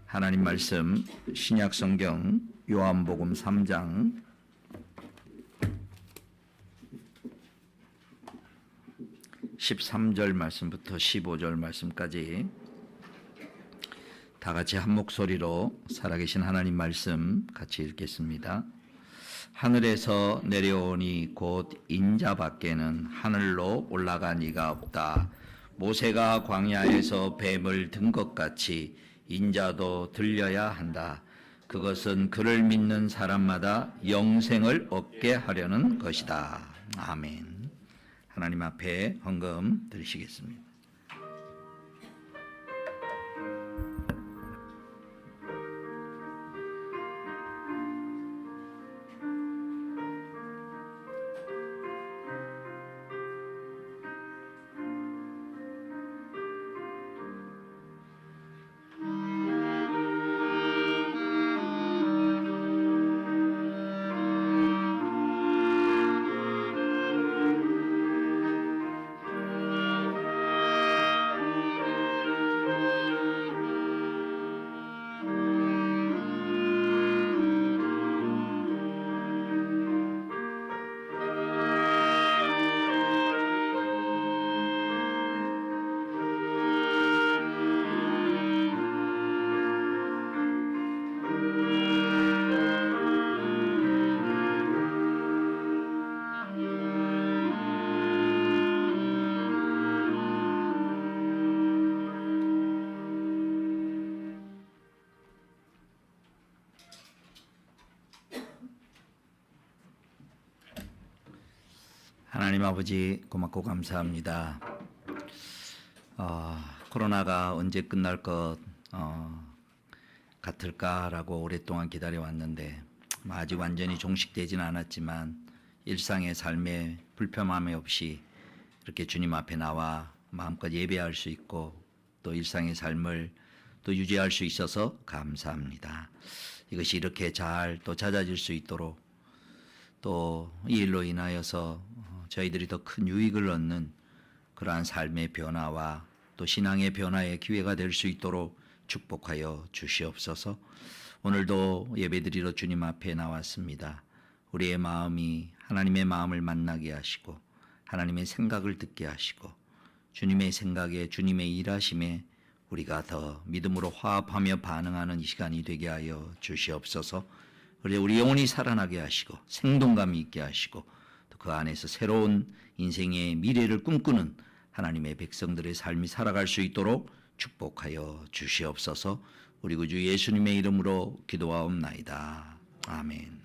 하나님 말씀 신약 성경 요한복음 3장 13절 말씀부터 15절 말씀까지 다 같이 한 목소리로 살아계신 하나님 말씀 같이 읽겠습니다. 하늘에서 내려오니 곧 인자 밖에는 하늘로 올라간 이가 없다. 모세가 광야에서 뱀을 든 것 같이 인자도 들려야 한다. 그것은 그를 믿는 사람마다 영생을 얻게 하려는 것이다. 아멘. 하나님 앞에 헌금 드리시겠습니다. 하나님 아버지 고맙고 감사합니다. 코로나가 언제 끝날 것 같을까라고 오랫동안 기다려왔는데 아직 완전히 종식되지는 않았지만 일상의 삶에 불편함이 없이 이렇게 주님 앞에 나와 마음껏 예배할 수 있고 또 일상의 삶을 또 유지할 수 있어서 감사합니다. 이것이 이렇게 잘 또 찾아질 수 있도록 또 이 일로 인하여서 저희들이 더 큰 유익을 얻는 그러한 삶의 변화와 또 신앙의 변화의 기회가 될 수 있도록 축복하여 주시옵소서. 오늘도 예배드리러 주님 앞에 나왔습니다. 우리의 마음이 하나님의 마음을 만나게 하시고 하나님의 생각을 듣게 하시고 주님의 생각에 주님의 일하심에 우리가 더 믿음으로 화합하며 반응하는 이 시간이 되게 하여 주시옵소서. 우리 영혼이 살아나게 하시고 생동감이 있게 하시고 또 그 안에서 새로운 인생의 미래를 꿈꾸는 하나님의 백성들의 삶이 살아갈 수 있도록 축복하여 주시옵소서. 우리 구주 예수님의 이름으로 기도하옵나이다. 아멘.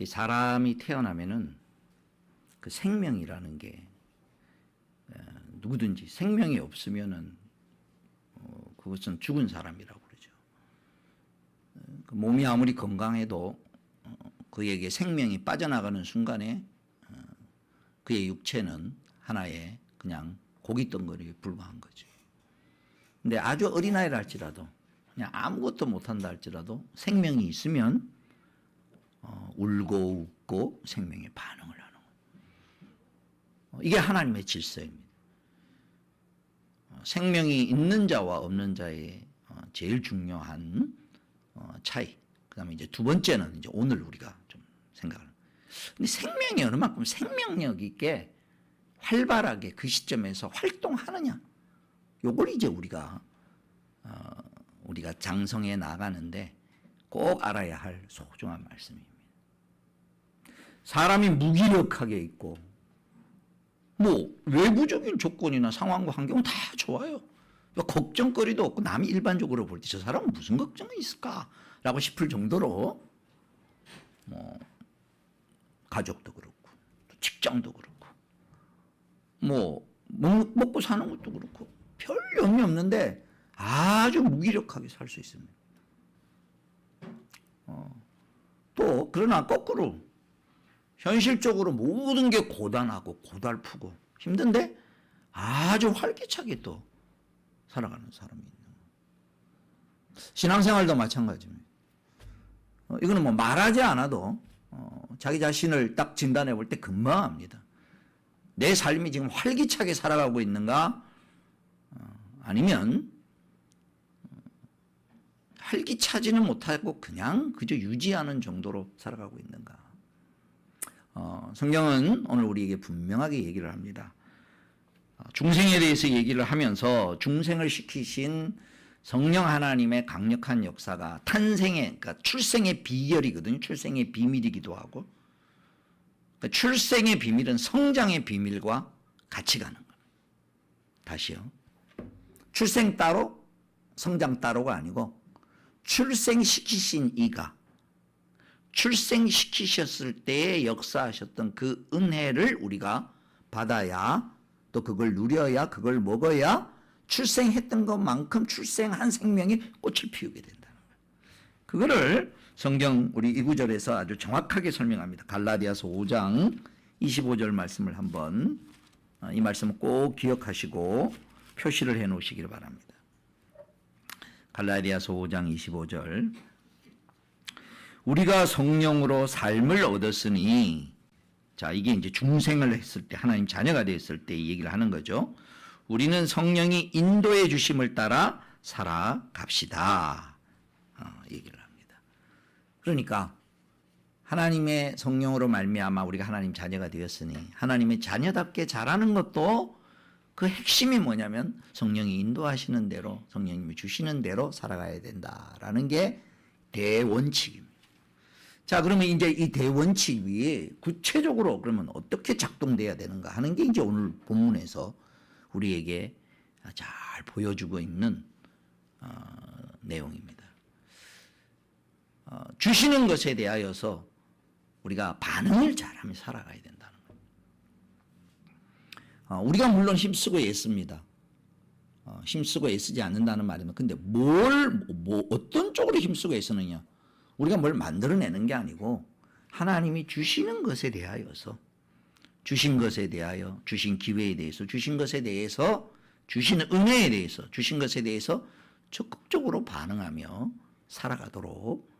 사람이 태어나면은 그 생명이라는 게 누구든지 생명이 없으면은 그것은 죽은 사람이라고 그러죠. 몸이 아무리 건강해도 그에게 생명이 빠져나가는 순간에 그의 육체는 하나의 그냥 고깃덩어리에 불과한 거죠. 근데 아주 어린아이라 할지라도 그냥 아무것도 못한다 할지라도 생명이 있으면 울고 웃고 생명에 반응을 하는 거예요. 이게 하나님의 질서입니다. 생명이 있는 자와 없는 자의 제일 중요한 차이. 그 다음에 이제 두 번째는 이제 오늘 우리가 좀 생각을. 근데 생명이 어느 만큼 생명력 있게 활발하게 그 시점에서 활동하느냐. 요걸 이제 우리가 장성해 나가는데 꼭 알아야 할 소중한 말씀입니다. 사람이 무기력하게 있고 외부적인 조건이나 상황과 환경은 다 좋아요. 걱정거리도 없고 남이 일반적으로 볼 때 저 사람은 무슨 걱정이 있을까라고 싶을 정도로 가족도 그렇고 또 직장도 그렇고 먹고 사는 것도 그렇고 별 영이 없는데 아주 무기력하게 살 수 있습니다. 또 그러나 거꾸로 현실적으로 모든 게 고단하고 고달프고 힘든데 아주 활기차게 또 살아가는 사람이 있는 거예요. 신앙생활도 마찬가지입니다. 이거는 말하지 않아도 자기 자신을 딱 진단해 볼 때 금방 압니다. 내 삶이 지금 활기차게 살아가고 있는가? 아니면 활기차지는 못하고 그냥 그저 유지하는 정도로 살아가고 있는가? 성경은 오늘 우리에게 분명하게 얘기를 합니다. 중생에 대해서 얘기를 하면서 중생을 시키신 성령 하나님의 강력한 역사가 탄생의, 그러니까 출생의 비결이거든요. 출생의 비밀이기도 하고. 그러니까 출생의 비밀은 성장의 비밀과 같이 가는 거예요. 다시요. 출생 따로, 성장 따로가 아니고 출생시키신 이가 출생시키셨을 때에 역사하셨던 그 은혜를 우리가 받아야 또 그걸 누려야 그걸 먹어야 출생했던 것만큼 출생한 생명이 꽃을 피우게 된다는 거예요. 그거를 성경 우리 이 구절에서 아주 정확하게 설명합니다. 갈라디아서 5장 25절 말씀을 한번 이 말씀을 꼭 기억하시고 표시를 해 놓으시기를 바랍니다. 갈라디아서 5장 25절 우리가 성령으로 삶을 얻었으니 자 이게 이제 중생을 했을 때 하나님 자녀가 되었을 때 이 얘기를 하는 거죠. 우리는 성령이 인도해 주심을 따라 살아갑시다. 얘기를 합니다. 그러니까 하나님의 성령으로 말미암아 우리가 하나님 자녀가 되었으니 하나님의 자녀답게 자라는 것도 그 핵심이 뭐냐면 성령이 인도하시는 대로 성령님이 주시는 대로 살아가야 된다라는 게 대원칙입니다. 자, 그러면 이제 이 대원칙이 구체적으로 그러면 어떻게 작동돼야 되는가 하는 게 이제 오늘 본문에서 우리에게 잘 보여주고 있는 내용입니다. 주시는 것에 대하여서 우리가 반응을 잘하며 살아가야 된다는 거예요. 우리가 물론 힘쓰고 애씁니다. 힘쓰고 애쓰지 않는다는 말이면 근데 어떤 쪽으로 힘쓰고 애쓰느냐? 우리가 뭘 만들어내는 게 아니고 하나님이 주시는 것에 대하여서 주신 것에 대하여 주신 기회에 대해서 주신 것에 대해서 주신 은혜에 대해서 주신 것에 대해서 적극적으로 반응하며 살아가도록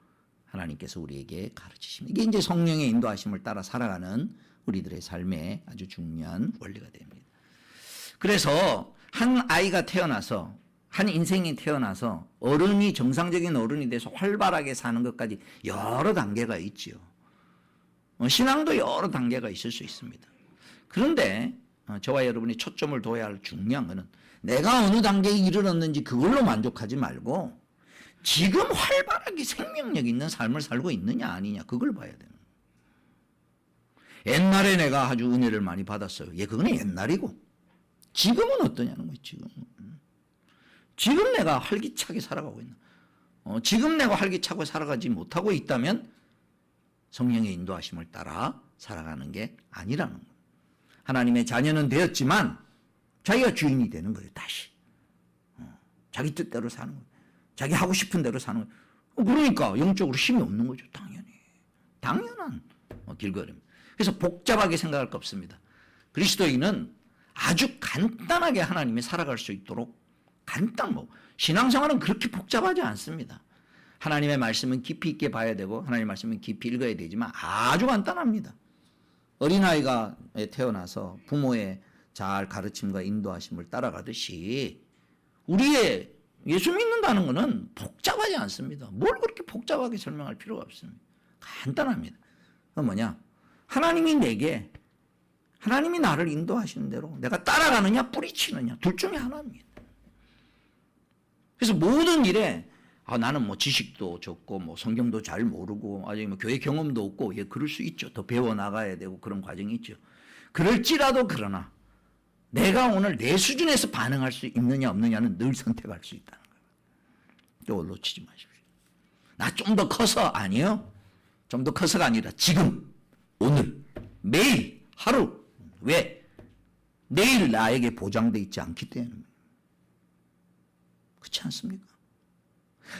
하나님께서 우리에게 가르치십니다. 이게 이제 성령의 인도하심을 따라 살아가는 우리들의 삶의 아주 중요한 원리가 됩니다. 그래서 한 아이가 태어나서 한 인생이 태어나서 어른이 정상적인 어른이 돼서 활발하게 사는 것까지 여러 단계가 있지요. 신앙도 여러 단계가 있을 수 있습니다. 그런데 저와 여러분이 초점을 둬야 할 중요한 것은 내가 어느 단계에 이르렀는지 그걸로 만족하지 말고 지금 활발하게 생명력 있는 삶을 살고 있느냐 아니냐 그걸 봐야 되는 거예요. 옛날에 내가 아주 은혜를 많이 받았어요. 그건 옛날이고 지금은 어떠냐는 거예요. 지금 내가 활기차게 살아가고 있나? 지금 내가 활기차게 살아가지 못하고 있다면 성령의 인도하심을 따라 살아가는 게 아니라는 거예요. 하나님의 자녀는 되었지만 자기가 주인이 되는 거예요. 다시 자기 뜻대로 사는 거예요. 자기 하고 싶은 대로 사는 거예요. 그러니까 영적으로 힘이 없는 거죠. 당연한 길거리입니다. 그래서 복잡하게 생각할 거 없습니다. 그리스도인은 아주 간단하게 하나님이 살아갈 수 있도록 신앙생활은 그렇게 복잡하지 않습니다. 하나님의 말씀은 깊이 있게 봐야 되고 하나님의 말씀은 깊이 읽어야 되지만 아주 간단합니다. 어린아이가 태어나서 부모의 잘 가르침과 인도하심을 따라가듯이 우리의 예수 믿는다는 것은 복잡하지 않습니다. 뭘 그렇게 복잡하게 설명할 필요가 없습니다. 간단합니다. 그건 뭐냐? 하나님이 나를 인도하시는 대로 내가 따라가느냐 뿌리치느냐 둘 중에 하나입니다. 그래서 모든 일에 나는 뭐 지식도 적고 뭐 성경도 잘 모르고 아직 뭐 교회 경험도 없고 그럴 수 있죠. 더 배워 나가야 되고 그런 과정이 있죠. 그럴지라도 그러나 내가 오늘 내 수준에서 반응할 수 있느냐 없느냐는 늘 선택할 수 있다는 거예요. 이걸 놓치지 마십시오. 나 좀 더 커서 아니요. 좀 더 커서가 아니라 지금 오늘 매일 하루 왜? 내일 나에게 보장돼 있지 않기 때문에 그렇지 않습니까?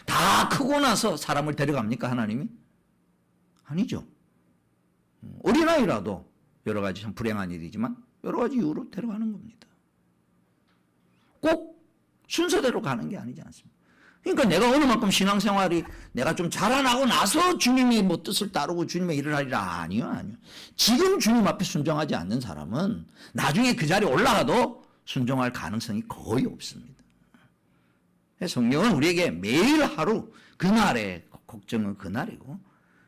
다 크고 나서 사람을 데려갑니까 하나님이? 아니죠. 어린아이라도 여러 가지 참 불행한 일이지만 여러 가지 이유로 데려가는 겁니다. 꼭 순서대로 가는 게 아니지 않습니까? 그러니까 내가 어느 만큼 신앙생활이 내가 좀 자라나고 나서 주님의 뭐 뜻을 따르고 주님의 일을 하리라. 아니요. 지금 주님 앞에 순종하지 않는 사람은 나중에 그 자리에 올라가도 순종할 가능성이 거의 없습니다. 성경은 우리에게 매일 하루, 그날의 걱정은 그날이고,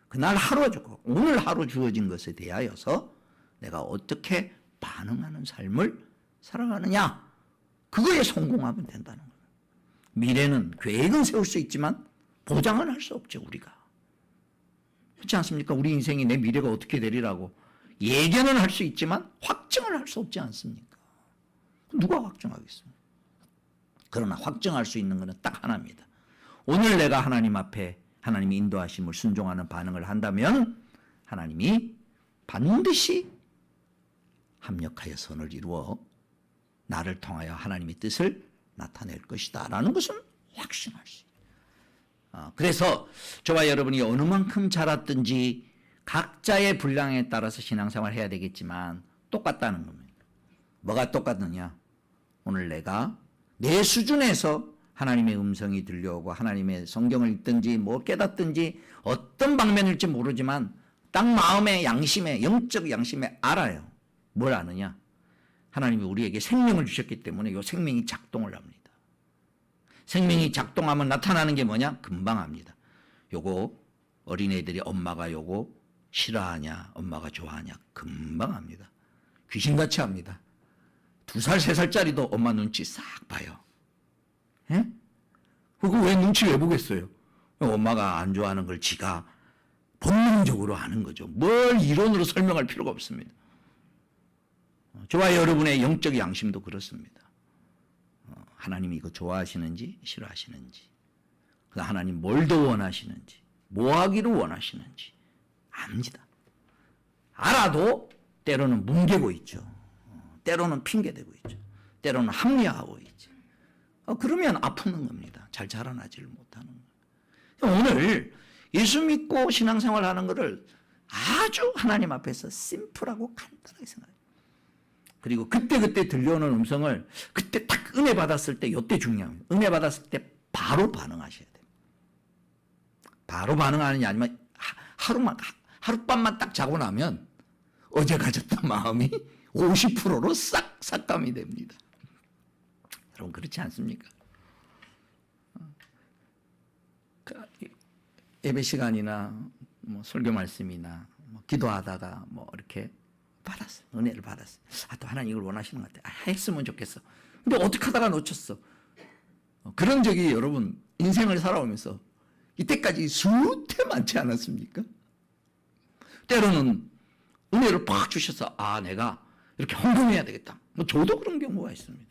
그날 하루가 주고 오늘 하루 주어진 것에 대하여서 내가 어떻게 반응하는 삶을 살아가느냐, 그거에 성공하면 된다는 거예요. 미래는, 계획은 세울 수 있지만 보장은 할 수 없죠, 우리가. 그렇지 않습니까? 우리 인생이 내 미래가 어떻게 되리라고 예견은 할 수 있지만 확증을 할 수 없지 않습니까? 누가 확증하겠습니까? 그러나 확증할 수 있는 것은 딱 하나입니다. 오늘 내가 하나님 앞에 하나님의 인도하심을 순종하는 반응을 한다면 하나님이 반드시 합력하여 선을 이루어 나를 통하여 하나님의 뜻을 나타낼 것이다 라는 것은 확신할 수 있어요. 그래서 저와 여러분이 어느 만큼 자랐든지 각자의 분량에 따라서 신앙생활을 해야 되겠지만 똑같다는 겁니다. 뭐가 똑같느냐? 오늘 내가 내 수준에서 하나님의 음성이 들려오고 하나님의 성경을 읽든지 뭐 깨닫든지 어떤 방면일지 모르지만 딱 마음의 양심에, 영적 양심에 알아요. 뭘 아느냐? 하나님이 우리에게 생명을 주셨기 때문에 이 생명이 작동을 합니다. 생명이 작동하면 나타나는 게 뭐냐? 금방 합니다. 요거 어린애들이 엄마가 요거 싫어하냐, 엄마가 좋아하냐 금방 합니다. 귀신같이 합니다. 2살, 3살짜리도 엄마 눈치 싹 봐요. 예? 그거 왜 눈치 왜 보겠어요? 엄마가 안 좋아하는 걸 지가 본능적으로 아는 거죠. 뭘 이론으로 설명할 필요가 없습니다. 저와 여러분의 영적 양심도 그렇습니다. 하나님이 이거 좋아하시는지 싫어하시는지, 하나님 뭘 더 원하시는지, 뭐 하기를 원하시는지 압니다. 알아도 때로는 뭉개고 있죠. 때로는 핑계대고 있죠. 때로는 합리화하고 있죠. 그러면 아프는 겁니다. 잘 자라나지를 못하는 거예요. 오늘 예수 믿고 신앙생활 하는 것을 아주 하나님 앞에서 심플하고 간단하게 생각해요. 그리고 그때그때 들려오는 음성을 그때 딱 은혜 받았을 때 이때 중요합니다. 은혜 받았을 때 바로 반응하셔야 돼요. 바로 반응하느냐 아니면 하룻밤만 딱 자고 나면 어제 가졌던 마음이 50%로 싹 삭감이 됩니다. 여러분 그렇지 않습니까? 예배 시간이나 뭐 설교 말씀이나 뭐 기도하다가 뭐 이렇게 받았어, 은혜를 받았어. 또 하나님 이걸 원하시는 것 같아. 했으면 좋겠어. 근데 어떻게 하다가 놓쳤어. 그런 적이 여러분 인생을 살아오면서 이때까지 수태 많지 않았습니까? 때로는 은혜를 팍 주셔서 내가 이렇게 헌금해야 되겠다. 뭐 저도 그런 경우가 있습니다.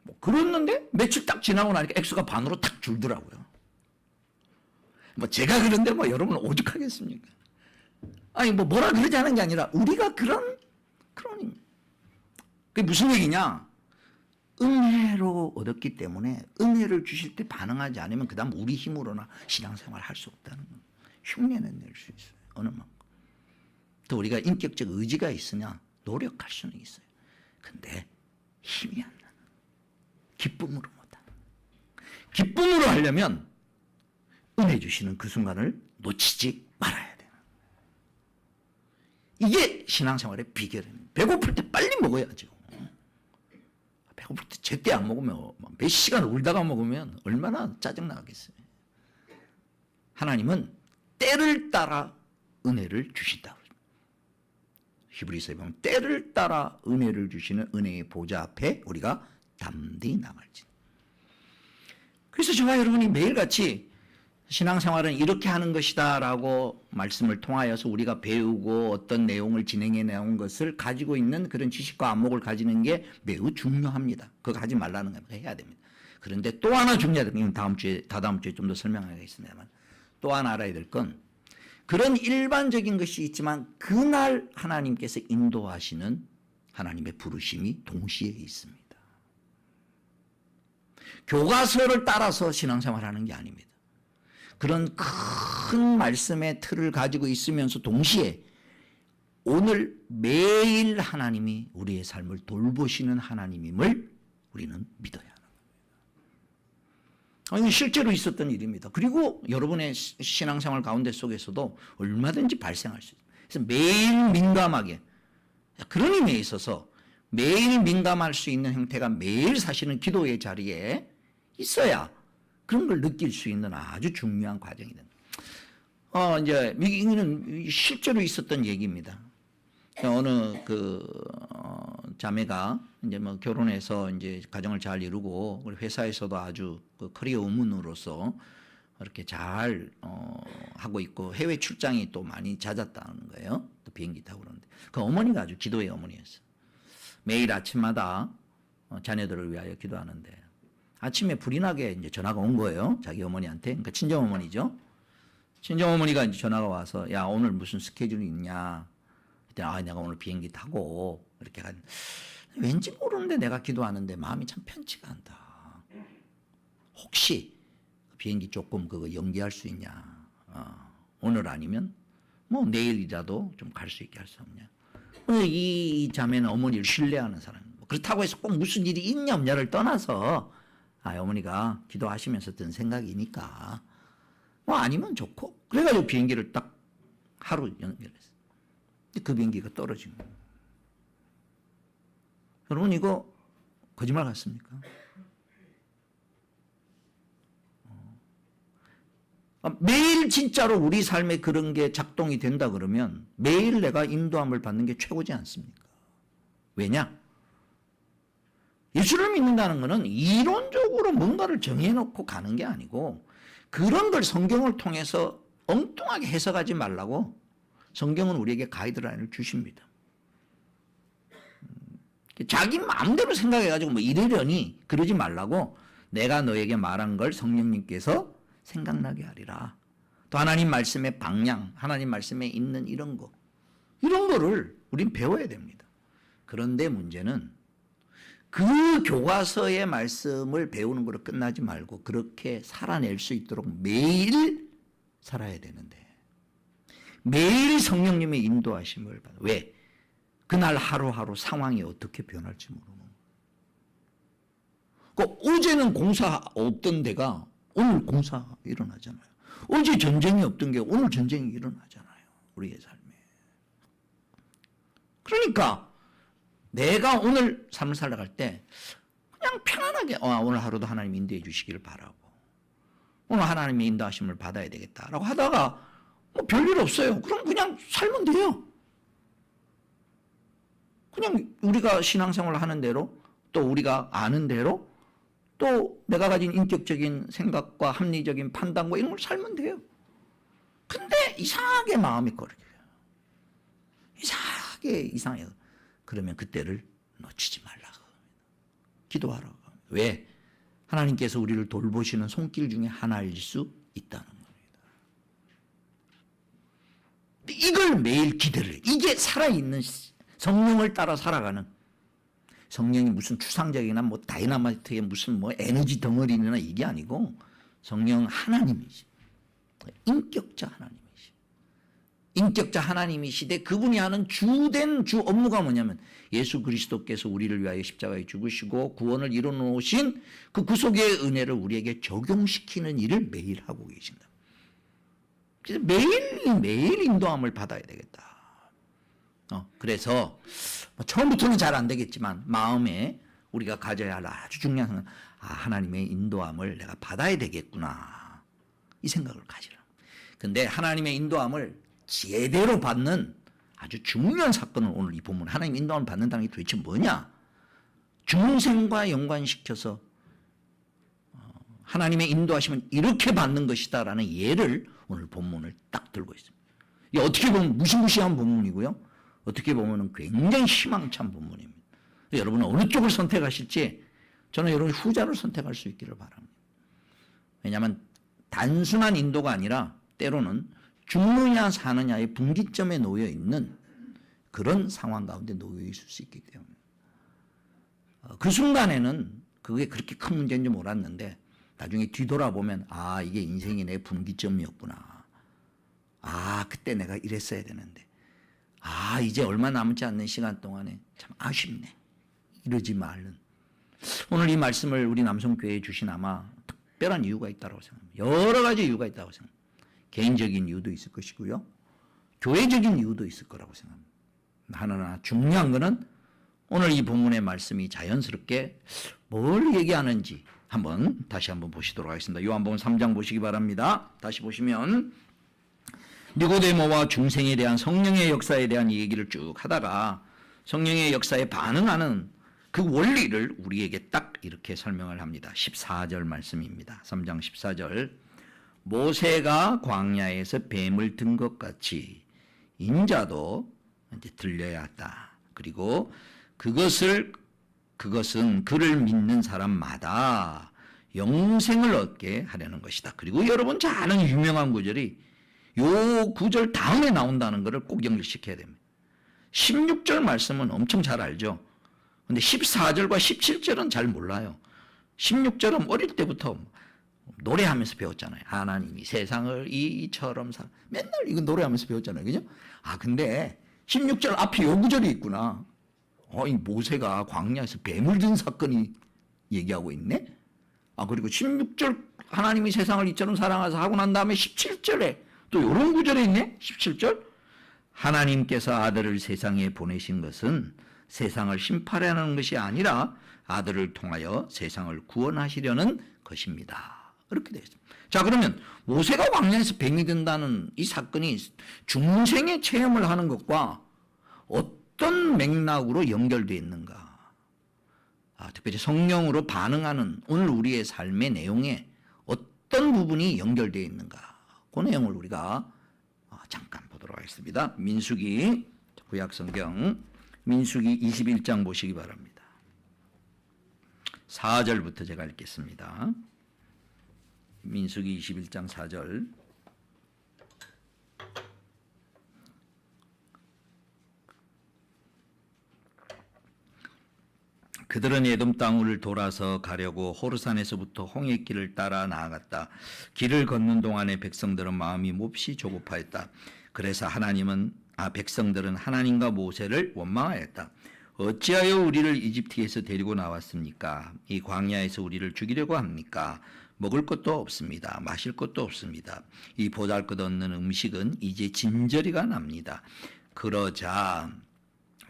뭐 그랬는데 며칠 딱 지나고 나니까 액수가 반으로 탁 줄더라고요. 뭐 제가 그런데 뭐 여러분 오죽하겠습니까? 아니 뭐 뭐라 그러지 않은 게 아니라 우리가 그런 그게 무슨 얘기냐? 은혜로 얻었기 때문에 은혜를 주실 때 반응하지 않으면 그 다음 우리 힘으로나 신앙생활 할 수 없다는 거예요. 흉내는 낼 수 있어요. 어느 만큼. 또 우리가 인격적 의지가 있으냐 노력할 수는 있어요. 근데 힘이 안 나는, 기쁨으로 못하는. 기쁨으로 하려면 은혜 주시는 그 순간을 놓치지 말아야 돼요. 이게 신앙생활의 비결입니다. 배고플 때 빨리 먹어야죠. 배고플 때 제때 안 먹으면 몇 시간 울다가 먹으면 얼마나 짜증나겠어요. 하나님은 때를 따라 은혜를 주신다. 히브리서에 보면 때를 따라 은혜를 주시는 은혜의 보좌 앞에 우리가 담대히 나갈지. 그래서 저와 여러분이 매일같이 신앙생활은 이렇게 하는 것이다 라고 말씀을 통하여서 우리가 배우고 어떤 내용을 진행해 나온 것을 가지고 있는 그런 지식과 안목을 가지는 게 매우 중요합니다. 그거 하지 말라는 거 해야 됩니다. 그런데 또 하나 중요한 건 다다음 주에 좀 더 설명하겠습니다만, 또 하나 알아야 될 건 그런 일반적인 것이 있지만 그날 하나님께서 인도하시는 하나님의 부르심이 동시에 있습니다. 교과서를 따라서 신앙생활하는 게 아닙니다. 그런 큰 말씀의 틀을 가지고 있으면서 동시에 오늘 매일 하나님이 우리의 삶을 돌보시는 하나님임을 우리는 믿어야 합니다. 이건 실제로 있었던 일입니다. 그리고 여러분의 신앙생활 가운데 속에서도 얼마든지 발생할 수 있어요. 그래서 매일 민감하게, 그런 의미에 있어서 매일 민감할 수 있는 형태가 매일 사실은 기도의 자리에 있어야 그런 걸 느낄 수 있는 아주 중요한 과정이 됩니다. 이제 이거는 실제로 있었던 얘기입니다. 어느 자매가 이제 뭐 결혼해서 이제 가정을 잘 이루고 회사에서도 아주 그 커리어 우먼으로서 이렇게 잘 하고 있고 해외 출장이 또 많이 잦았다는 거예요. 또 비행기 타고 그러는데 그 어머니가 아주 기도의 어머니였어요. 매일 아침마다 자녀들을 위하여 기도하는데 아침에 불이 나게 이제 전화가 온 거예요. 자기 어머니한테. 그러니까 친정 어머니죠. 친정 어머니가 이제 전화가 와서 야 오늘 무슨 스케줄이 있냐. 그때 내가 오늘 비행기 타고 이렇게 왠지 모르는데 내가 기도하는데 마음이 참 편치가 않다. 혹시 비행기 조금 그거 연기할 수 있냐? 오늘 아니면 뭐 내일이라도 좀 갈 수 있게 할 수 없냐? 이 자매는 어머니를 신뢰하는 사람이고 그렇다고 해서 꼭 무슨 일이 있냐 없냐를 떠나서 어머니가 기도하시면서 든 생각이니까 뭐 아니면 좋고 그래가지고 비행기를 딱 하루 연결했어요. 그 비행기가 떨어진 거예요. 여러분 이거 거짓말 같습니까? 매일 진짜로 우리 삶에 그런 게 작동이 된다 그러면 매일 내가 인도함을 받는 게 최고지 않습니까? 왜냐? 예수를 믿는다는 것은 이론적으로 뭔가를 정해놓고 가는 게 아니고 그런 걸 성경을 통해서 엉뚱하게 해석하지 말라고 성경은 우리에게 가이드라인을 주십니다. 자기 마음대로 생각해가지고 뭐 이러려니 그러지 말라고 내가 너에게 말한 걸 성령님께서 생각나게 하리라. 또 하나님 말씀의 방향, 하나님 말씀에 있는 이런 거를 우린 배워야 됩니다. 그런데 문제는 그 교과서의 말씀을 배우는 거로 끝나지 말고 그렇게 살아낼 수 있도록 매일 살아야 되는데 매일 성령님의 인도하심을 받아. 왜? 그날 하루하루 상황이 어떻게 변할지 모르는 거예요. 어제는 공사 없던 데가 오늘 공사 일어나잖아요. 어제 전쟁이 없던 게 오늘 전쟁이 일어나잖아요. 우리의 삶에. 그러니까 내가 오늘 삶을 살아갈 때 그냥 편안하게 오늘 하루도 하나님 인도해 주시기를 바라고 오늘 하나님의 인도하심을 받아야 되겠다라고 하다가 뭐 별일 없어요. 그럼 그냥 살면 돼요. 그냥 우리가 신앙생활을 하는 대로 또 우리가 아는 대로 또 내가 가진 인격적인 생각과 합리적인 판단과 이런 걸 살면 돼요. 근데 이상하게 마음이 거리게요. 이상해요. 그러면 그때를 놓치지 말라고 합니다. 기도하라고 합니다. 왜? 하나님께서 우리를 돌보시는 손길 중에 하나일 수 있다는 겁니다. 이걸 매일 기대를 해요. 이게 살아있는 성령을 따라 살아가는 성령이 무슨 추상적이나 뭐 다이나마이트의 무슨 뭐 에너지 덩어리나 이게 아니고 성령 하나님이시. 인격자 하나님이시. 인격자 하나님이시되 그분이 하는 주된 주 업무가 뭐냐면 예수 그리스도께서 우리를 위하여 십자가에 죽으시고 구원을 이뤄 놓으신 그 구속의 은혜를 우리에게 적용시키는 일을 매일 하고 계신다. 그래서 매일 인도함을 받아야 되겠다. 그래서 처음부터는 잘 안 되겠지만 마음에 우리가 가져야 할 아주 중요한 것은 하나님의 인도함을 내가 받아야 되겠구나 이 생각을 가지라. 근데 하나님의 인도함을 제대로 받는 아주 중요한 사건을 오늘 이 본문 하나님의 인도함을 받는다는 게 도대체 뭐냐? 중생과 연관시켜서 하나님의 인도하시면 이렇게 받는 것이다라는 예를 오늘 본문을 딱 들고 있습니다. 이게 어떻게 보면 무시무시한 본문이고요. 어떻게 보면 굉장히 희망찬 본문입니다. 여러분은 어느 쪽을 선택하실지 저는 여러분 후자를 선택할 수 있기를 바랍니다. 왜냐하면 단순한 인도가 아니라 때로는 죽느냐 사느냐의 분기점에 놓여 있는 그런 상황 가운데 놓여 있을 수 있기 때문에 그 순간에는 그게 그렇게 큰 문제인지 몰랐는데 나중에 뒤돌아보면 이게 인생의 내 분기점이었구나. 그때 내가 이랬어야 되는데 이제 얼마 남지 않는 시간 동안에 참 아쉽네. 이러지 말는. 오늘 이 말씀을 우리 남성교회에 주신 아마 특별한 이유가 있다고 생각합니다. 여러 가지 이유가 있다고 생각합니다. 개인적인 이유도 있을 것이고요. 교회적인 이유도 있을 거라고 생각합니다. 하나 중요한 것은 오늘 이 본문의 말씀이 자연스럽게 뭘 얘기하는지 다시 한번 보시도록 하겠습니다. 요한복음 3장 보시기 바랍니다. 다시 보시면 니고데모와 중생에 대한 성령의 역사에 대한 얘기를 쭉 하다가 성령의 역사에 반응하는 그 원리를 우리에게 딱 이렇게 설명을 합니다. 14절 말씀입니다. 3장 14절. 모세가 광야에서 뱀을 든 것 같이 인자도 이제 들려야 한다. 그리고 그것은 그를 믿는 사람마다 영생을 얻게 하려는 것이다. 그리고 여러분 잘 아는 유명한 구절이 요 구절 다음에 나온다는 것을 꼭 연결시켜야 됩니다. 16절 말씀은 엄청 잘 알죠. 근데 14절과 17절은 잘 몰라요. 16절은 어릴 때부터 노래하면서 배웠잖아요. 하나님이 세상을 이처럼 맨날 이거 노래하면서 배웠잖아요. 그죠? 근데 16절 앞에 요 구절이 있구나. 이 모세가 광야에서 뱀을 든 사건이 얘기하고 있네? 그리고 16절 하나님이 세상을 이처럼 사랑하사 하고 난 다음에 17절에 또 이런 구절에 있네? 17절. 하나님께서 아들을 세상에 보내신 것은 세상을 심판하는 것이 아니라 아들을 통하여 세상을 구원하시려는 것입니다. 이렇게 되어 있습니다. 자, 그러면 모세가 광야에서 뱀이 된다는 이 사건이 중생의 체험을 하는 것과 어떤 맥락으로 연결되어 있는가? 특별히 성령으로 반응하는 오늘 우리의 삶의 내용에 어떤 부분이 연결되어 있는가? 그 내용을 우리가 잠깐 보도록 하겠습니다. 민수기 구약성경 민수기 21장 보시기 바랍니다. 4절부터 제가 읽겠습니다. 민수기 21장 4절. 그들은 에돔 땅을 돌아서 가려고 호르산에서부터 홍해길을 따라 나아갔다. 길을 걷는 동안에 백성들은 마음이 몹시 조급하였다. 그래서 백성들은 하나님과 모세를 원망하였다. 어찌하여 우리를 이집트에서 데리고 나왔습니까? 이 광야에서 우리를 죽이려고 합니까? 먹을 것도 없습니다. 마실 것도 없습니다. 이 보잘것없는 음식은 이제 진저리가 납니다. 그러자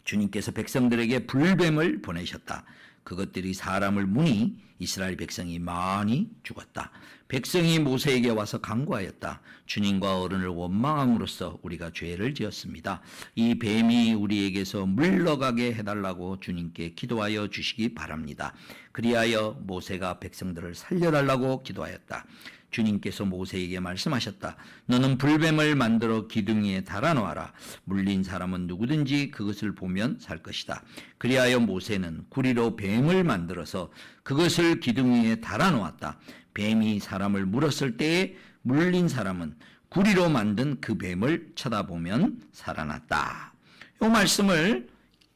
주님께서 백성들에게 불뱀을 보내셨다. 그것들이 사람을 무니 이스라엘 백성이 많이 죽었다. 백성이 모세에게 와서 간구하였다. 주님과 어른을 원망함으로써 우리가 죄를 지었습니다. 이 뱀이 우리에게서 물러가게 해달라고 주님께 기도하여 주시기 바랍니다. 그리하여 모세가 백성들을 살려달라고 기도하였다. 주님께서 모세에게 말씀하셨다. 너는 불뱀을 만들어 기둥 위에 달아놓아라. 물린 사람은 누구든지 그것을 보면 살 것이다. 그리하여 모세는 구리로 뱀을 만들어서 그것을 기둥 위에 달아놓았다. 뱀이 사람을 물었을 때에 물린 사람은 구리로 만든 그 뱀을 쳐다보면 살아났다. 이 말씀을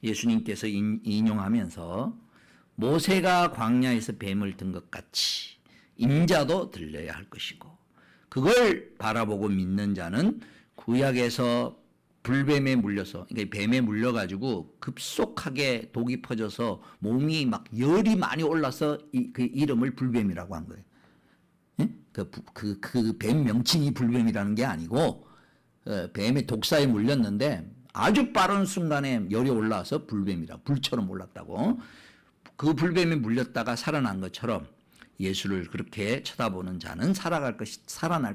예수님께서 인용하면서 모세가 광야에서 뱀을 든 것 같이 인자도 들려야 할 것이고, 그걸 바라보고 믿는 자는 구약에서 불뱀에 물려서, 그러니까 뱀에 물려가지고 급속하게 독이 퍼져서 몸이 막 열이 많이 올라서 그 이름을 불뱀이라고 한 거예요. 그 뱀 명칭이 불뱀이라는 게 아니고, 뱀의 독사에 물렸는데 아주 빠른 순간에 열이 올라와서 불뱀이라, 불처럼 올랐다고. 그 불뱀에 물렸다가 살아난 것처럼 예수를 그렇게 쳐다보는 자는 살아날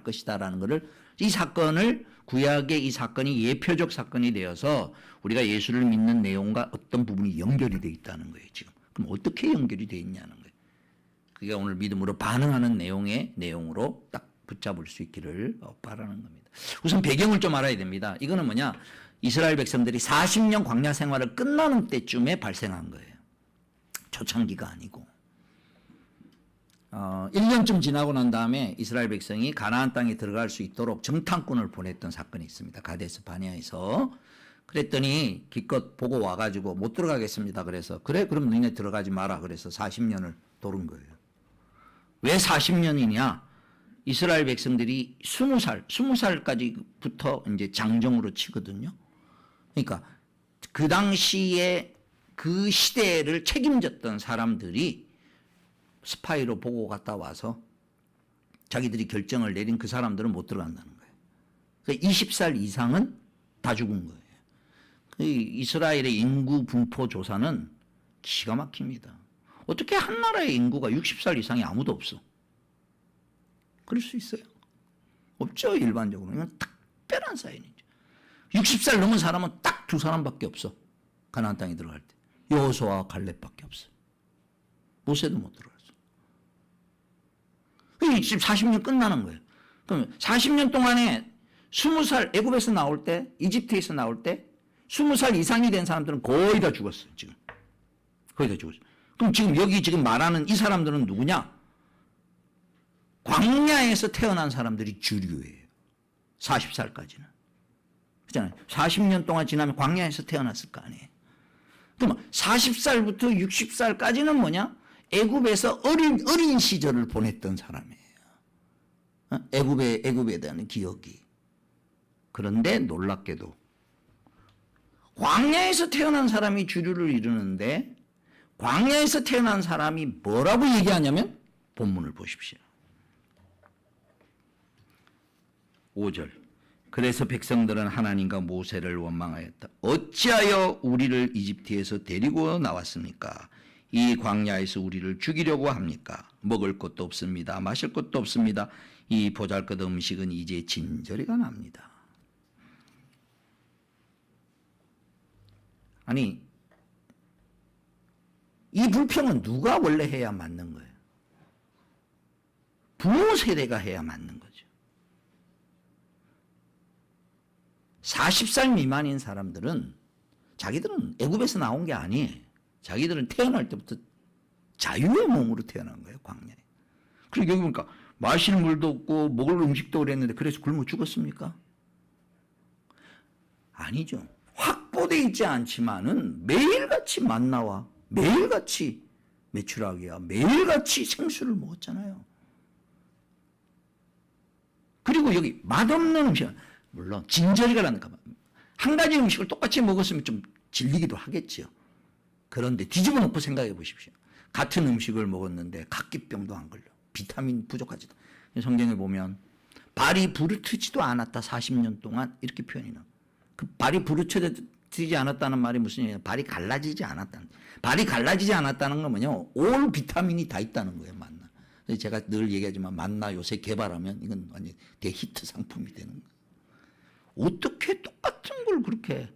것이다라는 것을, 이 사건을, 구약의 이 사건이 예표적 사건이 되어서 우리가 예수를 믿는 내용과 어떤 부분이 연결이 되어 있다는 거예요, 지금. 그럼 어떻게 연결이 되어 있냐는 거예요. 그게 오늘 믿음으로 반응하는 내용으로 딱 붙잡을 수 있기를 바라는 겁니다. 우선 배경을 좀 알아야 됩니다. 이거는 뭐냐? 이스라엘 백성들이 40년 광야 생활을 끝나는 때쯤에 발생한 거예요. 초창기가 아니고. 1년쯤 지나고 난 다음에 이스라엘 백성이 가나안 땅에 들어갈 수 있도록 정탐꾼을 보냈던 사건이 있습니다. 가데스 바네아에서. 그랬더니 기껏 보고 와가지고 못 들어가겠습니다. 그래서 그래 그럼 너네 들어가지 마라. 그래서 40년을 도른 거예요. 왜 40년이냐? 이스라엘 백성들이 20살까지부터 이제 장정으로 치거든요. 그러니까 그 당시에 그 시대를 책임졌던 사람들이 스파이로 보고 갔다 와서 자기들이 결정을 내린 그 사람들은 못 들어간다는 거예요. 그러니까 20살 이상은 다 죽은 거예요. 이스라엘의 인구 분포 조사는 기가 막힙니다. 어떻게 한 나라의 인구가 60살 이상이 아무도 없어? 그럴 수 있어요? 없죠, 일반적으로. 이건 특별한 사인이죠. 60살 넘은 사람은 딱 두 사람밖에 없어. 가나안 땅에 들어갈 때. 여호수아와 갈렙밖에 없어. 모세도 못 들어갔어. 지금 40년 끝나는 거예요. 그럼 40년 동안에 20살 애굽에서 나올 때, 이집트에서 나올 때 20살 이상이 된 사람들은 거의 다 죽었어요, 지금. 거의 다 죽었어요. 그럼 지금 여기 지금 말하는 이 사람들은 누구냐? 광야에서 태어난 사람들이 주류예요. 40살까지는. 그렇잖아요. 40년 동안 지나면 광야에서 태어났을 거 아니에요. 그럼 40살부터 60살까지는 뭐냐? 애굽에서 어린 시절을 보냈던 사람이에요. 애굽에 대한 기억이. 그런데 놀랍게도 광야에서 태어난 사람이 주류를 이루는데 광야에서 태어난 사람이 뭐라고 얘기하냐면 본문을 보십시오. 5절. 그래서 백성들은 하나님과 모세를 원망하였다. 어찌하여 우리를 이집트에서 데리고 나왔습니까? 이 광야에서 우리를 죽이려고 합니까? 먹을 것도 없습니다. 마실 것도 없습니다. 이 보잘것 음식은 이제 진저리가 납니다. 아니, 이 불평은 누가 원래 해야 맞는 거예요? 부모 세대가 해야 맞는 거죠. 40살 미만인 사람들은 자기들은 애굽에서 나온 게 아니에요. 자기들은 태어날 때부터 자유의 몸으로 태어난 거예요, 광야에. 그리고 여기 보니까 마실 물도 없고 먹을 음식도 그랬는데 그래서 굶어 죽었습니까? 아니죠. 확보되어 있지 않지만은 매일같이 만나와 매일같이 메추라기와 매일같이 생수를 먹었잖아요. 그리고 여기 맛없는 음식, 물론 진저리가 나니까 한 가지 음식을 똑같이 먹었으면 좀 질리기도 하겠죠. 그런데 뒤집어 놓고 생각해 보십시오. 같은 음식을 먹었는데 각기병도 안 걸려. 비타민 부족하지도. 성경에 보면 발이 부르트지도 않았다 40년 동안 이렇게 표현이 나와요. 그 발이 부르트지지 않았다는 말이 무슨 얘기예요? 발이 갈라지지 않았다는. 발이 갈라지지 않았다는 건 뭐냐? 올 비타민이 다 있다는 거예요, 만나. 제가 늘 얘기하지만 만나 요새 개발하면 이건 완전 대히트 상품이 되는 거예요. 어떻게 똑같은 걸 그렇게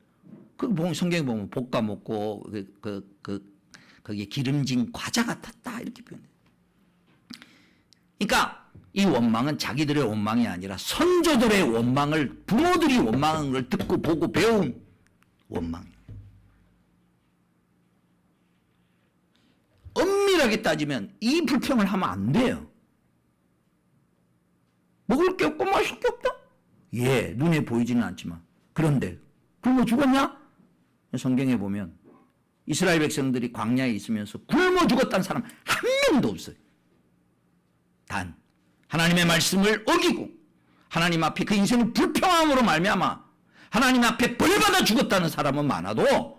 성경에 보면 볶아 먹고 거기에 기름진 과자 같았다 이렇게 표현해요. 그러니까 이 원망은 자기들의 원망이 아니라 선조들의 원망을 부모들이 원망한 걸 듣고 보고 배운 원망이에요. 엄밀하게 따지면 이 불평을 하면 안 돼요. 먹을 게 없고 마실 게 없다? 예, 눈에 보이지는 않지만. 그런데 굶어 죽었냐? 성경에 보면 이스라엘 백성들이 광야에 있으면서 굶어 죽었다는 사람 한 명도 없어요. 단 하나님의 말씀을 어기고 하나님 앞에 그 인생을 불평함으로 말미암아 하나님 앞에 벌받아 죽었다는 사람은 많아도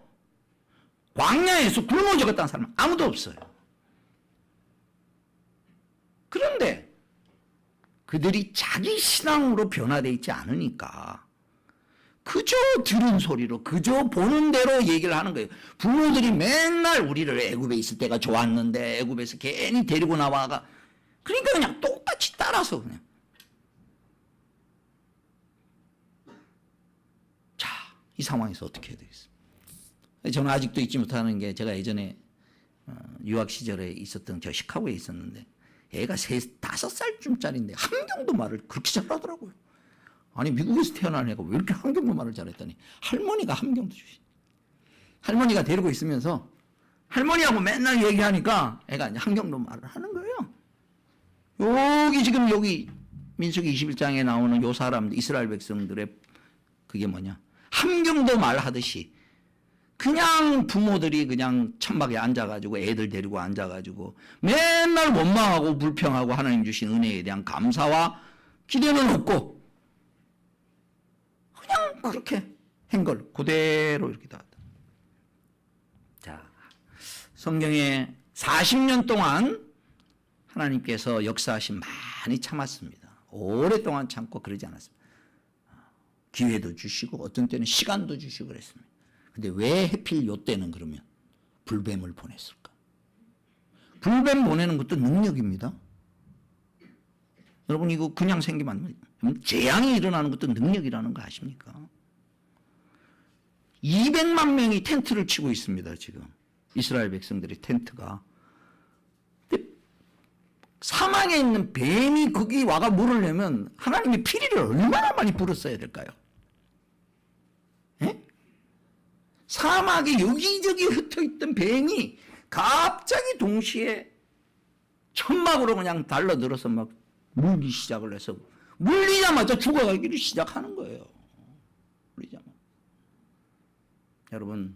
광야에서 굶어 죽었다는 사람은 아무도 없어요. 그런데 그들이 자기 신앙으로 변화되어 있지 않으니까 그저 들은 소리로 그저 보는 대로 얘기를 하는 거예요. 부모들이 맨날 우리를 애굽에 있을 때가 좋았는데 애굽에서 괜히 데리고 나와가 그러니까 그냥 똑같이 따라서 그냥. 자, 이 상황에서 어떻게 해야 되겠습니까? 저는 아직도 잊지 못하는 게 제가 예전에 유학 시절에 있었던 저 시카고에 있었는데 애가 5살쯤짜리인데 함경도 말을 그렇게 잘하더라고요. 아니 미국에서 태어난 애가 왜 이렇게 함경도 말을 잘했더니 할머니가 함경도 주시. 할머니가 데리고 있으면서 할머니하고 맨날 얘기하니까 애가 이제 함경도 말을 하는 거예요. 여기 지금 여기 민수기 21장에 나오는 요 사람들 이스라엘 백성들의 그게 뭐냐 함경도 말하듯이 그냥 부모들이 그냥 천막에 앉아가지고 애들 데리고 앉아가지고 맨날 원망하고 불평하고 하나님 주신 은혜에 대한 감사와 기대는 없고 그냥 그렇게 한 걸 그대로 이렇게 다. 자, 성경에 40년 동안 하나님께서 역사하신 많이 참았습니다. 오랫동안 참고 그러지 않았습니다. 기회도 주시고 어떤 때는 시간도 주시고 그랬습니다. 근데 왜 하필 요때는 그러면 불뱀을 보냈을까? 불뱀 보내는 것도 능력입니다. 여러분 이거 그냥 생기면 안 됩니다. 재앙이 일어나는 것도 능력이라는 거 아십니까? 200만 명이 텐트를 치고 있습니다. 지금 이스라엘 백성들의 텐트가. 근데 사망에 있는 뱀이 거기 와가 물으려면 하나님이 피리를 얼마나 많이 불었어야 될까요? 에? 사막에 여기저기 흩어있던 뱀이 갑자기 동시에 천막으로 그냥 달라들어서 막 물기 시작을 해서 물리자마자 죽어가기를 시작하는 거예요. 물리자마자. 여러분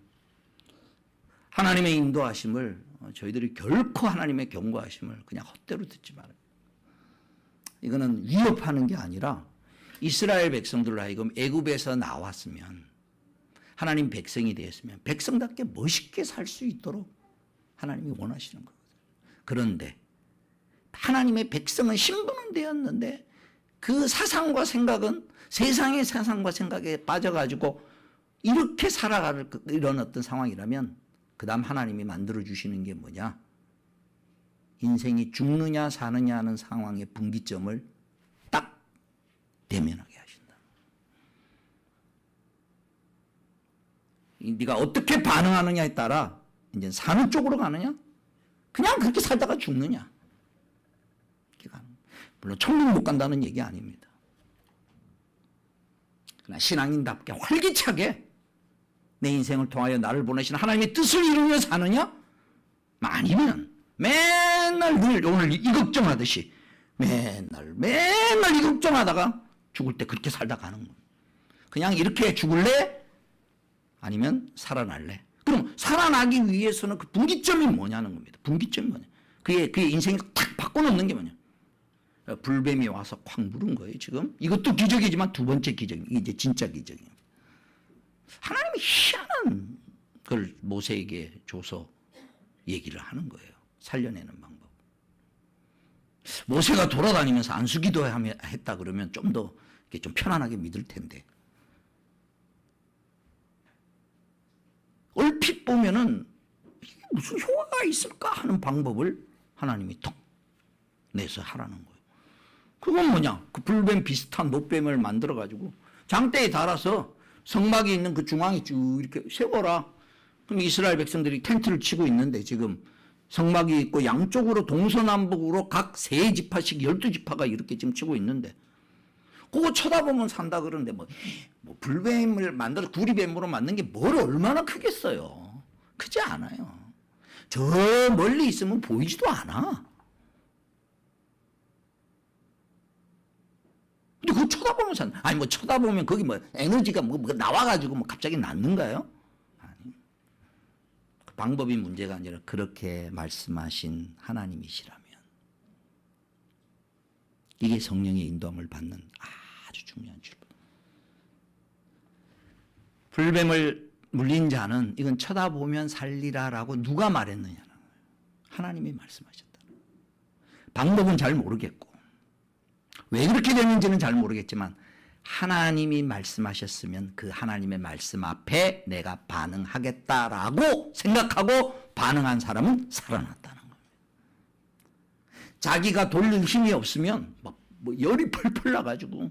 하나님의 인도하심을 저희들이 결코 하나님의 경고하심을 그냥 헛되로 듣지 말아요. 이거는 위협하는 게 아니라 이스라엘 백성들로 하여금 애굽에서 나왔으면 하나님 백성이 되었으면 백성답게 멋있게 살 수 있도록 하나님이 원하시는 거거든요. 그런데 하나님의 백성은 신분은 되었는데 그 사상과 생각은 세상의 사상과 생각에 빠져가지고 이렇게 살아갈 이런 어떤 상황이라면 그 다음 하나님이 만들어주시는 게 뭐냐? 인생이 죽느냐 사느냐 하는 상황의 분기점을 딱 대면하게 하신다. 네가 어떻게 반응하느냐에 따라 이제 사는 쪽으로 가느냐? 그냥 그렇게 살다가 죽느냐? 물론 천국 못 간다는 얘기 아닙니다. 그러나 신앙인답게 활기차게 내 인생을 통하여 나를 보내신 하나님의 뜻을 이루며 사느냐? 아니면 맨날 늘 오늘 이 걱정하듯이 맨날 이 걱정하다가 죽을 때 그렇게 살다 가는 거예요. 그냥 이렇게 죽을래? 아니면 살아날래? 그럼 살아나기 위해서는 그 분기점이 뭐냐는 겁니다. 분기점이 뭐냐? 그의 인생을 탁 바꿔놓는 게 뭐냐? 불뱀이 와서 콱 물은 거예요, 지금. 이것도 기적이지만 두 번째 기적이 이제 진짜 기적이에요. 하나님이 희한한 걸 모세에게 줘서 얘기를 하는 거예요. 살려내는 방법. 모세가 돌아다니면서 안수기도 했다 그러면 좀 더 좀 편안하게 믿을 텐데. 얼핏 보면은 이게 무슨 효과가 있을까 하는 방법을 하나님이 턱 내서 하라는 거예요. 그건 뭐냐? 그 불뱀 비슷한 노뱀을 만들어가지고 장대에 달아서 성막이 있는 그 중앙에 쭉 이렇게 세워라. 그럼 이스라엘 백성들이 텐트를 치고 있는데 지금 성막이 있고 양쪽으로 동서남북으로 각 3지파씩 12지파가 이렇게 지금 치고 있는데 그거 쳐다보면 산다 그러는데 뭐 불뱀을 만들어 구리뱀으로 만든 게 뭘 얼마나 크겠어요. 크지 않아요. 저 멀리 있으면 보이지도 않아. 근데 그거 쳐다보면 산다. 아니 뭐 쳐다보면 거기 뭐 에너지가 뭐 나와가지고 뭐 갑자기 낫는가요? 아니. 그 방법이 문제가 아니라 그렇게 말씀하신 하나님이시라면 이게 성령의 인도함을 받는 아주 중요한 출발. 불뱀을 물린 자는 이건 쳐다보면 살리라라고 누가 말했느냐는 거예요. 하나님이 말씀하셨다. 방법은 잘 모르겠고 왜 그렇게 되는지는 잘 모르겠지만 하나님이 말씀하셨으면 그 하나님의 말씀 앞에 내가 반응하겠다라고 생각하고 반응한 사람은 살아났다는 겁니다. 자기가 돌릴 힘이 없으면 막 뭐 열이 펄펄 나가지고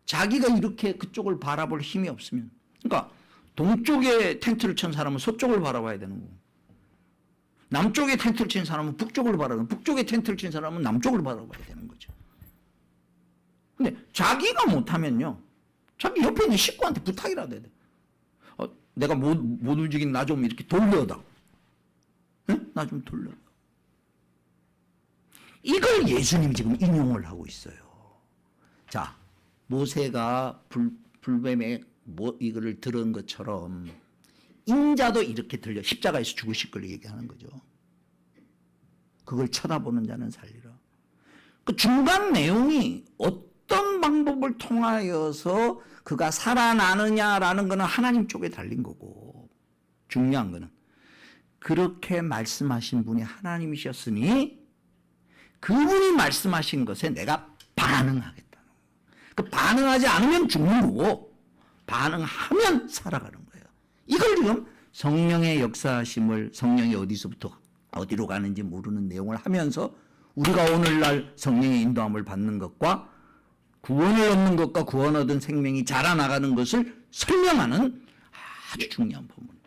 자기가 이렇게 그쪽을 바라볼 힘이 없으면 그러니까 동쪽에 텐트를 친 사람은 서쪽을 바라봐야 되는 거고 남쪽에 텐트를 친 사람은 북쪽을 바라보고 북쪽에 텐트를 친 사람은 남쪽을 바라봐야 되는 거죠. 근데 자기가 못하면요. 자기 옆에 있는 식구한테 부탁이라도 해야 돼. 내가 못 움직이는 나 좀 이렇게 돌려다. 응? 나 좀 돌려다. 이걸 예수님 지금 인용을 하고 있어요. 자, 모세가 불뱀의 이거를 들은 것처럼 인자도 이렇게 들려 십자가에서 죽으실 걸 얘기하는 거죠. 그걸 쳐다보는 자는 살리라. 그 중간 내용이 어떤 방법을 통하여서 그가 살아나느냐라는 것은 하나님 쪽에 달린 거고 중요한 것은 그렇게 말씀하신 분이 하나님이셨으니 그분이 말씀하신 것에 내가 반응하겠다는 거예요. 그 반응하지 않으면 죽는 거고 반응하면 살아가는 거예요. 이걸 지금 성령의 역사하심을 성령이 어디서부터 어디로 가는지 모르는 내용을 하면서 우리가 오늘날 성령의 인도함을 받는 것과 구원을 얻는 것과 구원 얻은 생명이 자라나가는 것을 설명하는 아주 중요한 부분.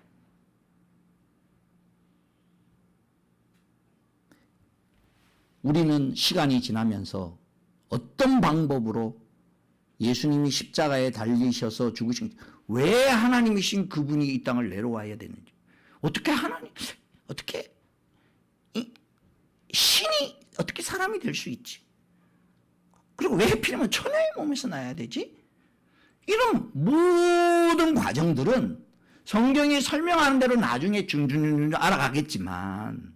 우리는 시간이 지나면서 어떤 방법으로 예수님이 십자가에 달리셔서 죽으신, 왜 하나님이신 그분이 이 땅을 내려와야 되는지, 어떻게 신이 어떻게 사람이 될 수 있지? 그리고 왜 하필이면 처녀의 몸에서 나야 되지? 이런 모든 과정들은 성경이 설명하는 대로 나중에 중중중중 알아가겠지만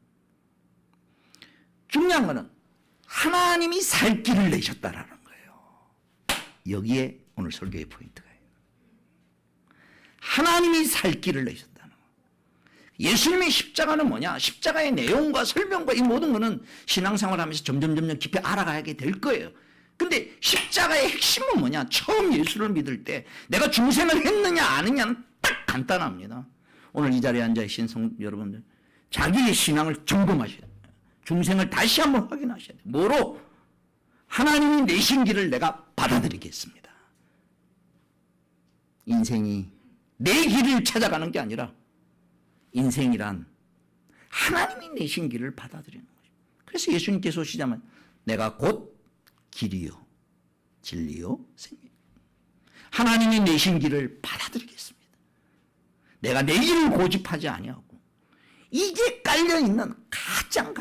중요한 거는 하나님이 살 길을 내셨다라는 거예요. 여기에 오늘 설교의 포인트가 있어요. 하나님이 살 길을 내셨다는 거예요. 예수님의 십자가는 뭐냐? 십자가의 내용과 설명과 이 모든 거는 신앙생활 하면서 점점 깊이 알아가게 될 거예요. 근데 십자가의 핵심은 뭐냐? 처음 예수를 믿을 때 내가 중생을 했느냐 안 했냐는 딱 간단합니다. 오늘 이 자리에 앉아 계신 여러분들, 자기의 신앙을 점검하셔야 돼요. 중생을 다시 한번 확인하셔야 돼요. 뭐로? 하나님이 내신 길을 내가 받아들이겠습니다. 인생이 내 길을 찾아가는 게 아니라 인생이란 하나님이 내신 길을 받아들이는 거죠. 그래서 예수님께서 오시자면 내가 곧 길이요 진리요 생명, 하나님이 내신 길을 받아들이겠습니다. 내가 내 길을 고집하지 아니하고 이게 깔려있는 가장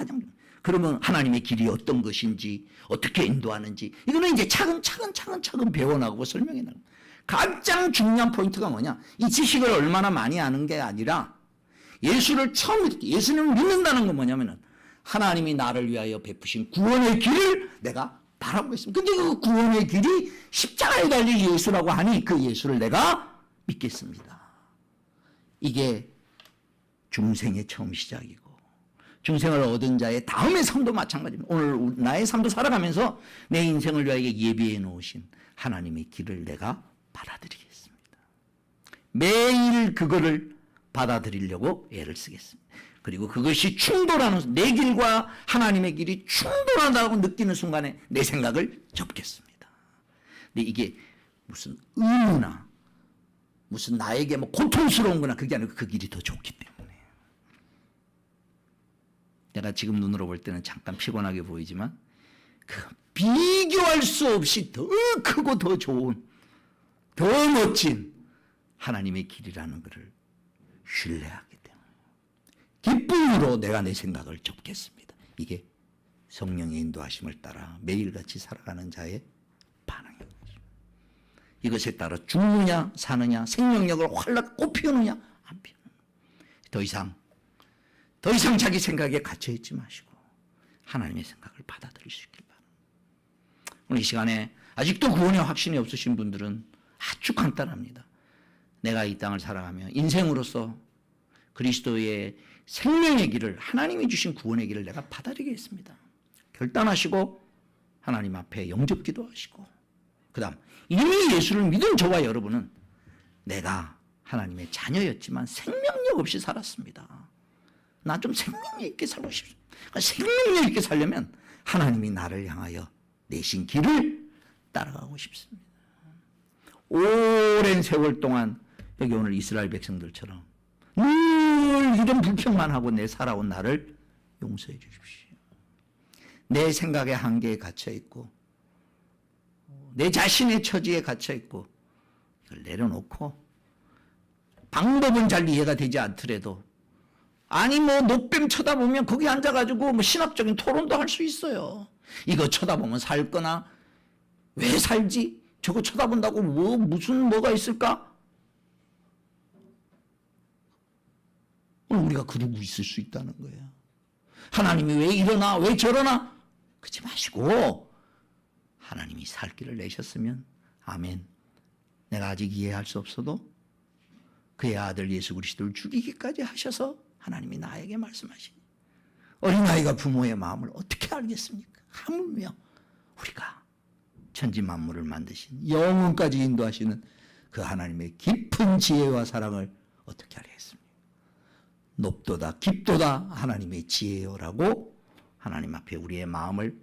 그러면 하나님의 길이 어떤 것인지 어떻게 인도하는지 이거는 이제 차근차근 배워나가고 설명해 나가고, 가장 중요한 포인트가 뭐냐? 이 지식을 얼마나 많이 아는 게 아니라 예수를 처음 믿기, 예수님을 믿는다는 건 뭐냐면은 하나님이 나를 위하여 베푸신 구원의 길을 내가 바라보고 있습니다. 근데 그 구원의 길이 십자가에 달린 예수라고 하니 그 예수를 내가 믿겠습니다. 이게 중생의 처음 시작이고 중생을 얻은 자의 다음의 삶도 마찬가지입니다. 오늘 나의 삶도 살아가면서 내 인생을 위하여 예비해 놓으신 하나님의 길을 내가 받아들이겠습니다. 매일 그거를 받아들이려고 애를 쓰겠습니다. 그리고 그것이 충돌하는, 내 길과 하나님의 길이 충돌한다고 느끼는 순간에 내 생각을 접겠습니다. 근데 이게 무슨 의무나 무슨 나에게 뭐 고통스러운 거나 그게 아니고 그 길이 더 좋기 때문에. 내가 지금 눈으로 볼 때는 잠깐 피곤하게 보이지만 그 비교할 수 없이 더 크고 더 좋은, 더 멋진 하나님의 길이라는 것을 신뢰하기 때문에 기쁨으로 내가 내 생각을 접겠습니다. 이게 성령의 인도하심을 따라 매일같이 살아가는 자의 반응입니다. 이것에 따라 죽느냐 사느냐, 생명력을 활락 꽃피우느냐 안 피우느냐, 더 이상 자기 생각에 갇혀있지 마시고 하나님의 생각을 받아들일 수 있길 바랍니다. 오늘 이 시간에 아직도 구원의 확신이 없으신 분들은 아주 간단합니다. 내가 이 땅을 살아가며 인생으로서 그리스도의 생명의 길을, 하나님이 주신 구원의 길을 내가 받아들이겠습니다. 결단하시고 하나님 앞에 영접 기도하시고, 그 다음 이미 예수를 믿은 저와 여러분은 내가 하나님의 자녀였지만 생명력 없이 살았습니다. 나 좀 생명력 있게 살고 싶습니다. 생명력 있게 살려면 하나님이 나를 향하여 내신 길을 따라가고 싶습니다. 오랜 세월 동안 여기 오늘 이스라엘 백성들처럼 늘 이런 불평만 하고 내 살아온 나를 용서해 주십시오. 내 생각의 한계에 갇혀있고 내 자신의 처지에 갇혀있고 이걸 내려놓고 방법은 잘 이해가 되지 않더라도, 아니 뭐 노뱀 쳐다보면 거기 앉아가지고 뭐 신학적인 토론도 할 수 있어요. 이거 쳐다보면 살 거나 왜 살지? 저거 쳐다본다고 무슨 뭐가 있을까? 우리가 그러고 있을 수 있다는 거예요. 하나님이 왜 이러나 왜 저러나 그러지 마시고 하나님이 살 길을 내셨으면 아멘. 내가 아직 이해할 수 없어도 그의 아들 예수 그리스도를 죽이기까지 하셔서 하나님이 나에게 말씀하시니 어린아이가 부모의 마음을 어떻게 알겠습니까? 하물며 우리가 천지 만물을 만드신 영혼까지 인도하시는 그 하나님의 깊은 지혜와 사랑을 어떻게 알겠습니까? 높도다 깊도다 하나님의 지혜요라고 하나님 앞에 우리의 마음을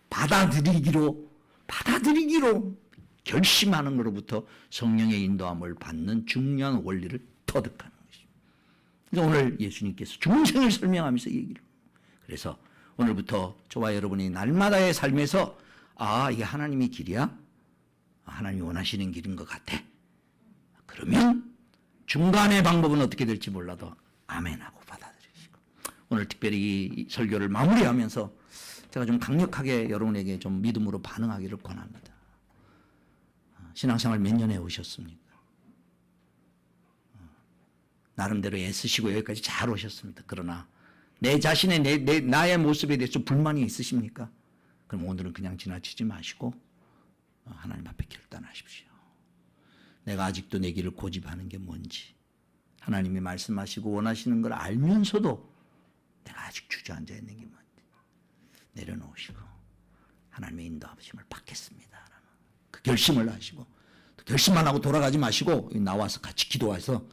받아들이기로 결심하는 것로부터 성령의 인도함을 받는 중요한 원리를 터득하는 것입니다. 그래서 오늘 예수님께서 중생을 설명하면서 얘기를, 그래서 오늘부터 저와 여러분이 날마다의 삶에서 이게 하나님의 길이야? 하나님이 원하시는 길인 것 같아. 그러면 중간의 방법은 어떻게 될지 몰라도 아멘하고 받아들이시고, 오늘 특별히 이 설교를 마무리하면서 제가 좀 강력하게 여러분에게 좀 믿음으로 반응하기를 권합니다. 신앙생활 몇 년 해오셨습니까? 나름대로 애쓰시고 여기까지 잘 오셨습니다. 그러나 내 자신의 나의 모습에 대해서 불만이 있으십니까? 그럼 오늘은 그냥 지나치지 마시고 하나님 앞에 결단하십시오. 내가 아직도 내 길을 고집하는 게 뭔지, 하나님이 말씀하시고 원하시는 걸 알면서도 내가 아직 주저앉아 있는 게 뭔지 내려놓으시고 하나님의 인도하심을 받겠습니다. 그 결심을 하시고, 결심만 하고 돌아가지 마시고 나와서 같이 기도해서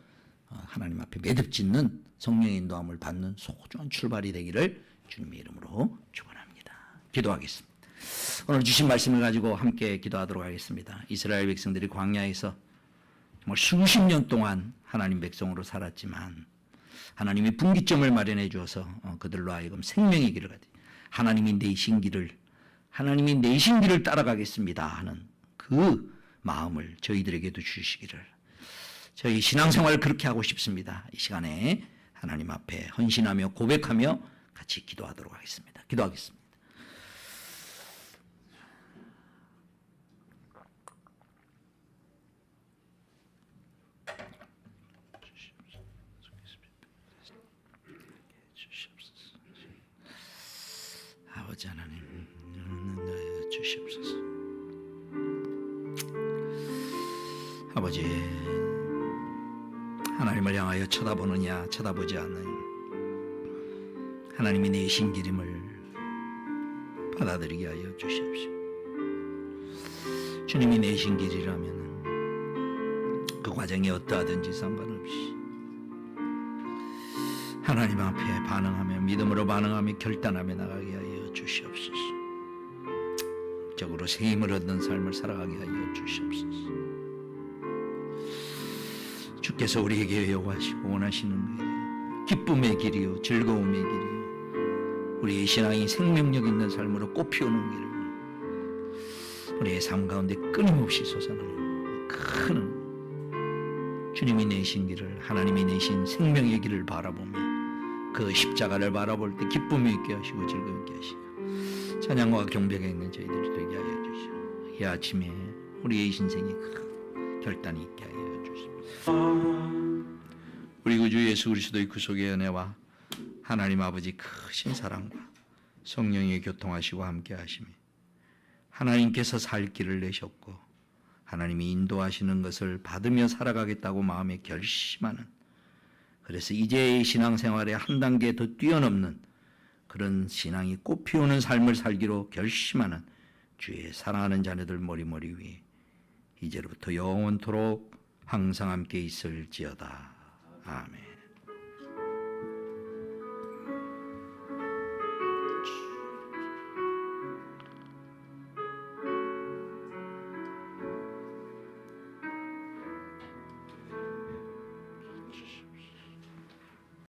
하나님 앞에 매듭짓는 성령의 인도함을 받는 소중한 출발이 되기를 주님의 이름으로 축원합니다. 기도하겠습니다. 오늘 주신 말씀을 가지고 함께 기도하도록 하겠습니다. 이스라엘 백성들이 광야에서 정말 수십 년 동안 하나님 백성으로 살았지만 하나님이 분기점을 마련해 주어서 그들로 하여금 생명의 길을 가지, 하나님이 내신 길을 따라가겠습니다 하는 그 마음을 저희들에게도 주시기를, 저희 신앙생활을 그렇게 하고 싶습니다. 이 시간에 하나님 앞에 헌신하며 고백하며 같이 기도하도록 하겠습니다. 기도하겠습니다. 아버지 하나님, 주시옵소서. 아버지, 하나님을 향하여 쳐다보느냐 쳐다보지 않느냐, 하나님이 내신 길임을 받아들이게 하여 주시옵시오. 주님이 내신 길이라면 그 과정이 어떠하든지 상관없이 하나님 앞에 반응하며 믿음으로 반응하며 결단하며 나가게 하여 주시옵소서. 적으로 새 힘을 얻는 삶을 살아가게 하여 주시옵소서. 주께서 우리에게 요구하시고 원하시는 길이 기쁨의 길이요 즐거움의 길이요 우리의 신앙이 생명력 있는 삶으로 꽃피우는 길을, 우리의 삶 가운데 끊임없이 솟아나는 큰 주님이 내신 길을, 하나님이 내신 생명의 길을 바라보며 그 십자가를 바라볼 때 기쁨이 있게 하시고 즐거움 있게 하시고 찬양과 경배가 있는 저희들이 되게 하여 주시오. 이 아침에 우리의 신생이 큰 결단이 있게 하여 주시옵소서. 우리 구주 예수 그리스도의 구속의 은혜와 하나님 아버지 크신 사랑과 성령의 교통하시고 함께 하심이, 하나님께서 살 길을 내셨고 하나님이 인도하시는 것을 받으며 살아가겠다고 마음에 결심하는, 그래서 이제의 신앙생활에 한 단계 더 뛰어넘는 그런 신앙이 꽃피우는 삶을 살기로 결심하는 주의 사랑하는 자녀들 머리머리 위에 이제로부터 영원토록 항상 함께 있을지어다. 아멘.